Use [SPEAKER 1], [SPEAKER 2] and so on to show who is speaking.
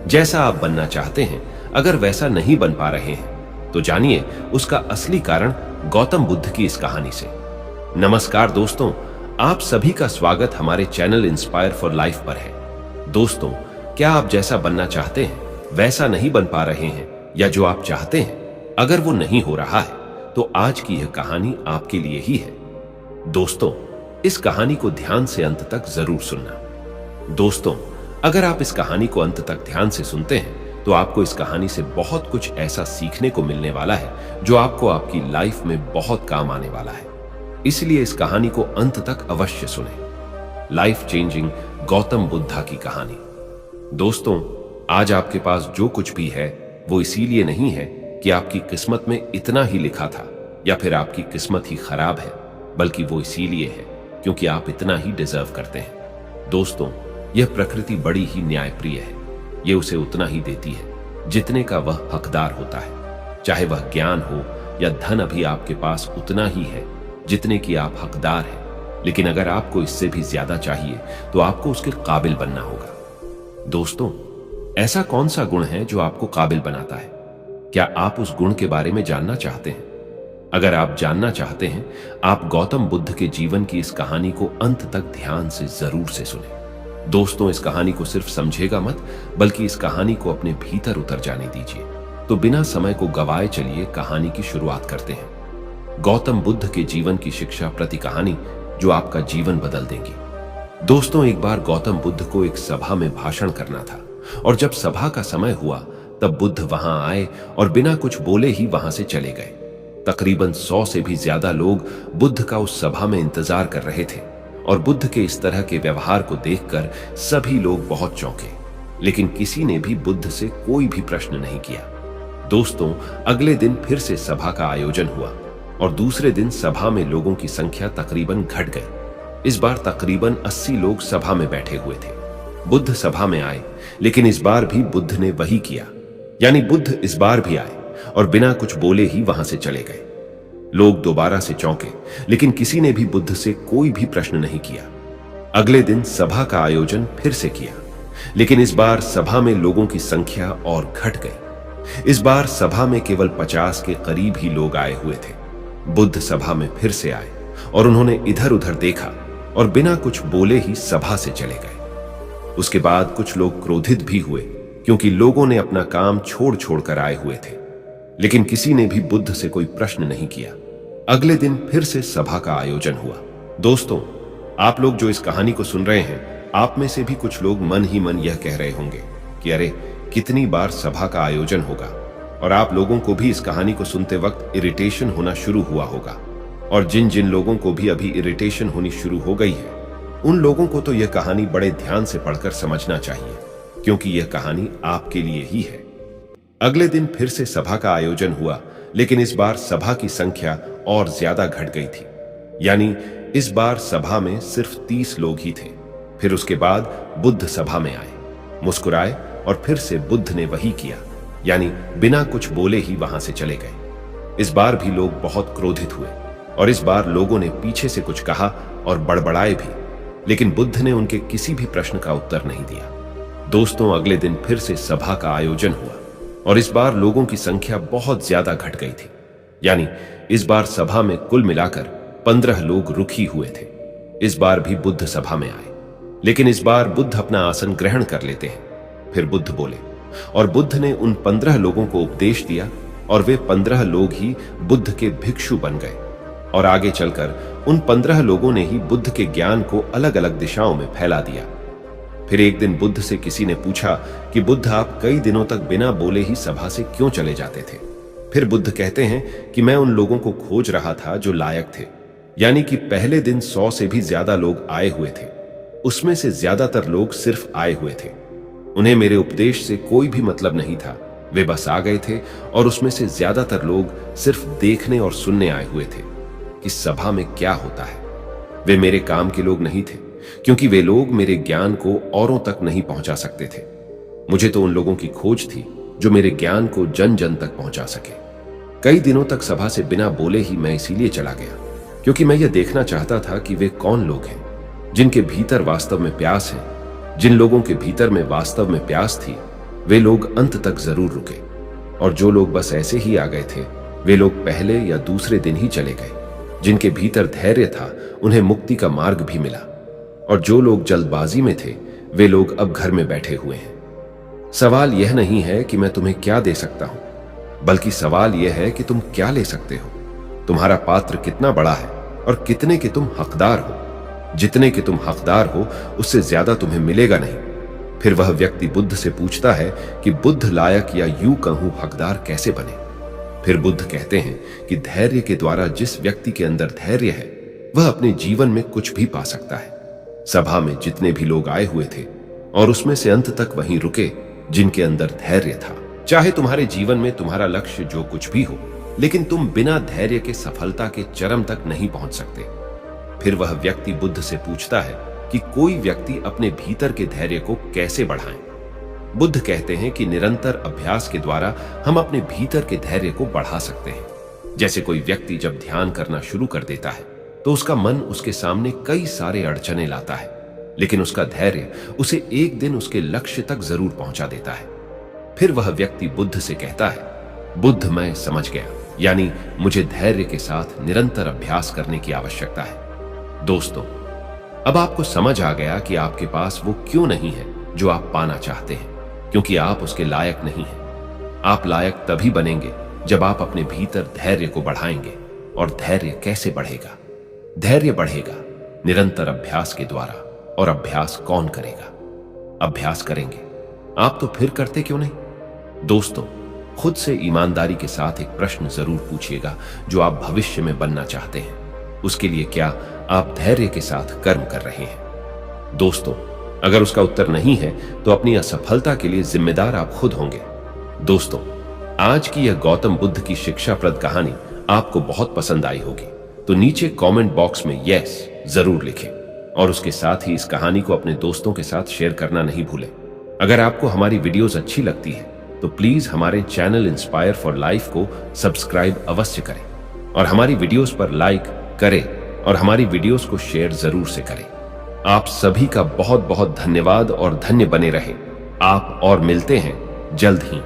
[SPEAKER 1] जैसा आप बनना चाहते हैं, अगर वैसा नहीं बन पा रहे हैं तो जानिए उसका असली कारण गौतम बुद्ध की इस कहानी से। नमस्कार दोस्तों, आप सभी का स्वागत हमारे चैनल इंस्पायर फॉर लाइफ पर है। दोस्तों, क्या आप जैसा बनना चाहते हैं वैसा नहीं बन पा रहे हैं, या जो आप चाहते हैं अगर वो नहीं हो रहा है, तो आज की यह कहानी आपके लिए ही है। दोस्तों, इस कहानी को ध्यान से अंत तक जरूर सुनना। दोस्तों, अगर आप इस कहानी को अंत तक ध्यान से सुनते हैं तो आपको इस कहानी से बहुत कुछ ऐसा सीखने को मिलने वाला है जो आपको आपकी लाइफ में बहुत काम आने वाला है। इसलिए इस कहानी को अंत तक अवश्य सुनें। लाइफ चेंजिंग गौतम बुद्धा की कहानी। दोस्तों, आज आपके पास जो कुछ भी है वो इसीलिए नहीं है कि आपकी किस्मत में इतना ही लिखा था या फिर आपकी किस्मत ही खराब है, बल्कि वो इसीलिए है क्योंकि आप इतना ही डिजर्व करते हैं। दोस्तों, यह प्रकृति बड़ी ही न्यायप्रिय है। यह उसे उतना ही देती है जितने का वह हकदार होता है। चाहे वह ज्ञान हो या धन, अभी आपके पास उतना ही है जितने की आप हकदार हैं। लेकिन अगर आपको इससे भी ज्यादा चाहिए तो आपको उसके काबिल बनना होगा। दोस्तों, ऐसा कौन सा गुण है जो आपको काबिल बनाता है? क्या आप उस गुण के बारे में जानना चाहते हैं? अगर आप जानना चाहते हैं, आप गौतम बुद्ध के जीवन की इस कहानी को अंत तक ध्यान से जरूर से सुनें। दोस्तों, इस कहानी को सिर्फ समझेगा मत, बल्कि इस कहानी को अपने भीतर उतर जाने दीजिए। तो बिना समय को गवाए चलिए कहानी की शुरुआत करते हैं। गौतम बुद्ध के जीवन की शिक्षा प्रति कहानी जो आपका जीवन बदल देंगी। दोस्तों, एक बार गौतम बुद्ध को एक सभा में भाषण करना था, और जब सभा का समय हुआ तब बुद्ध वहां आए और बिना कुछ बोले ही वहां से चले गए। तकरीबन 100 से भी ज्यादा लोग बुद्ध का उस सभा में इंतजार कर रहे थे, और बुद्ध के इस तरह के व्यवहार को देखकर सभी लोग बहुत चौंके, लेकिन किसी ने भी बुद्ध से कोई भी प्रश्न नहीं किया। दोस्तों, अगले दिन फिर से सभा का आयोजन हुआ, और दूसरे दिन सभा में लोगों की संख्या तकरीबन घट गई। इस बार तकरीबन 80 लोग सभा में बैठे हुए थे। बुद्ध सभा में आए, लेकिन इस बार भी बुद्ध ने वही किया, यानी बुद्ध इस बार भी आए और बिना कुछ बोले ही वहां से चले गए। लोग दोबारा से चौंके, लेकिन किसी ने भी बुद्ध से कोई भी प्रश्न नहीं किया। अगले दिन सभा का आयोजन फिर से किया, लेकिन इस बार सभा में लोगों की संख्या और घट गई। इस बार सभा में केवल 50 के करीब ही लोग आए हुए थे। बुद्ध सभा में फिर से आए और उन्होंने इधर उधर देखा और बिना कुछ बोले ही सभा से चले गए। उसके बाद कुछ लोग क्रोधित भी हुए, क्योंकि लोगों ने अपना काम छोड़ छोड़ कर आए हुए थे, लेकिन किसी ने भी बुद्ध से कोई प्रश्न नहीं किया। अगले दिन फिर से सभा का आयोजन हुआ। दोस्तों, आप लोग जो इस कहानी को सुन रहे हैं, आप में से भी कुछ लोग मन ही मन यह कह रहे होंगे कि अरे, कितनी बार सभा का आयोजन होगा, और आप लोगों को भी इस कहानी को सुनते वक्त इरिटेशन होना शुरू हुआ होगा। और जिन जिन लोगों को भी अभी इरिटेशन होनी शुरू हो गई है, उन लोगों को तो यह कहानी बड़े ध्यान से पढ़कर समझना चाहिए, क्योंकि यह कहानी आपके लिए ही है। अगले दिन फिर से सभा का आयोजन हुआ, लेकिन इस बार सभा की संख्या और ज्यादा घट गई थी, यानी इस बार सभा में सिर्फ 30 लोग ही थे। फिर उसके बाद बुद्ध सभा में आए, मुस्कुराए, और फिर से बुद्ध ने वही किया, यानी बिना कुछ बोले ही वहां से चले गए। इस बार भी लोग बहुत क्रोधित हुए, और इस बार लोगों ने पीछे से कुछ कहा और बड़बड़ाए भी, लेकिन बुद्ध ने उनके किसी भी प्रश्न का उत्तर नहीं दिया। दोस्तों, अगले दिन फिर से सभा का आयोजन हुआ, और इस बार लोगों की संख्या बहुत ज्यादा घट गई थी, यानी इस बार सभा में कुल मिलाकर 15 लोग रुकी हुए थे। इस बार भी बुद्ध सभा में आए, लेकिन इस बार बुद्ध अपना आसन ग्रहण कर लेते हैं। फिर बुद्ध बोले, और बुद्ध ने उन 15 लोगों को उपदेश दिया, और वे 15 लोग ही बुद्ध के भिक्षु बन गए। और आगे चलकर उन 15 लोगों ने ही बुद्ध के ज्ञान को अलग अलग दिशाओं में फैला दिया। फिर एक दिन बुद्ध से किसी ने पूछा कि बुद्ध, आप कई दिनों तक बिना बोले ही सभा से क्यों चले जाते थे? फिर बुद्ध कहते हैं कि मैं उन लोगों को खोज रहा था जो लायक थे, यानी कि पहले दिन 100 से भी ज्यादा लोग आए हुए थे, उसमें से ज्यादातर लोग सिर्फ आए हुए थे। उन्हें मेरे उपदेश से कोई भी मतलब नहीं था, वे बस आ गए थे, और उसमें से ज्यादातर लोग सिर्फ देखने और सुनने आए हुए थे कि सभा में क्या होता है। वे मेरे काम के लोग नहीं थे, क्योंकि वे लोग मेरे ज्ञान को औरों तक नहीं पहुंचा सकते थे। मुझे तो उन लोगों की खोज थी जो मेरे ज्ञान को जन जन तक पहुंचा सके। कई दिनों तक सभा से बिना बोले ही मैं इसीलिए चला गया, क्योंकि मैं यह देखना चाहता था कि वे कौन लोग हैं जिनके भीतर वास्तव में प्यास है, जिन लोगों के भीतर में वास्तव में प्यास थी वे लोग अंत तक जरूर रुके, और जो लोग बस ऐसे ही आ गए थे वे लोग पहले या दूसरे दिन ही चले गए। जिनके भीतर धैर्य था उन्हें मुक्ति का मार्ग भी मिला, और जो लोग जल्दबाजी में थे वे लोग अब घर में बैठे हुए हैं। सवाल यह नहीं है कि मैं तुम्हें क्या दे सकता हूं, बल्कि सवाल यह है कि तुम क्या ले सकते हो। तुम्हारा पात्र कितना बड़ा है और कितने के तुम हकदार हो। जितने के तुम हकदार हो उससे ज्यादा तुम्हें मिलेगा नहीं। फिर वह व्यक्ति बुद्ध से पूछता है कि बुद्ध लायक या यूं कहूं हकदार कैसे बने। फिर बुद्ध कहते हैं कि धैर्य के द्वारा जिस व्यक्ति के अंदर धैर्य है वह अपने जीवन में कुछ भी पा सकता है। सभा में जितने भी लोग आए हुए थे और उसमें से अंत तक वहीं रुके जिनके अंदर धैर्य था। चाहे तुम्हारे जीवन में तुम्हारा लक्ष्य जो कुछ भी हो, लेकिन तुम बिना धैर्य के सफलता के चरम तक नहीं पहुंच सकते। फिर वह व्यक्ति बुद्ध से पूछता है कि कोई व्यक्ति अपने भीतर के धैर्य को कैसे बढ़ाए। बुद्ध कहते हैं कि निरंतर अभ्यास के द्वारा हम अपने भीतर के धैर्य को बढ़ा सकते हैं। जैसे कोई व्यक्ति जब ध्यान करना शुरू कर देता है तो उसका मन उसके सामने कई सारे अड़चने लाता है, लेकिन उसका धैर्य उसे एक दिन उसके लक्ष्य तक जरूर पहुंचा देता है। फिर वह व्यक्ति बुद्ध से कहता है, बुद्ध मैं समझ गया, यानी मुझे धैर्य के साथ निरंतर अभ्यास करने की आवश्यकता है। दोस्तों, अब आपको समझ आ गया कि आपके पास वो क्यों नहीं है जो आप पाना चाहते हैं, क्योंकि आप उसके लायक नहीं हैं। आप लायक तभी बनेंगे जब आप अपने भीतर धैर्य को बढ़ाएंगे। और धैर्य कैसे बढ़ेगा? धैर्य बढ़ेगा निरंतर अभ्यास के द्वारा। और अभ्यास कौन करेगा? अभ्यास करेंगे आप, तो फिर करते क्यों नहीं? दोस्तों, खुद से ईमानदारी के साथ एक प्रश्न जरूर पूछिएगा जो आप भविष्य में बनना चाहते हैं। उसके लिए क्या आप धैर्य के साथ कर्म कर रहे हैं? दोस्तों, अगर उसका उत्तर नहीं है तो अपनी असफलता के लिए जिम्मेदार आप खुद होंगे। दोस्तों, आज की यह गौतम बुद्ध की शिक्षाप्रद कहानी आपको बहुत पसंद आई होगी, तो नीचे कमेंट बॉक्स में यस जरूर लिखें, और उसके साथ ही इस कहानी को अपने दोस्तों के साथ शेयर करना नहीं भूलें। अगर आपको हमारी वीडियोस अच्छी लगती है तो प्लीज हमारे चैनल इंस्पायर फॉर लाइफ को सब्सक्राइब अवश्य करें, और हमारी वीडियोस पर लाइक करें, और हमारी वीडियोस को शेयर जरूर से करें। आप सभी का बहुत बहुत धन्यवाद और धन्य बने रहे आप, और मिलते हैं जल्द ही।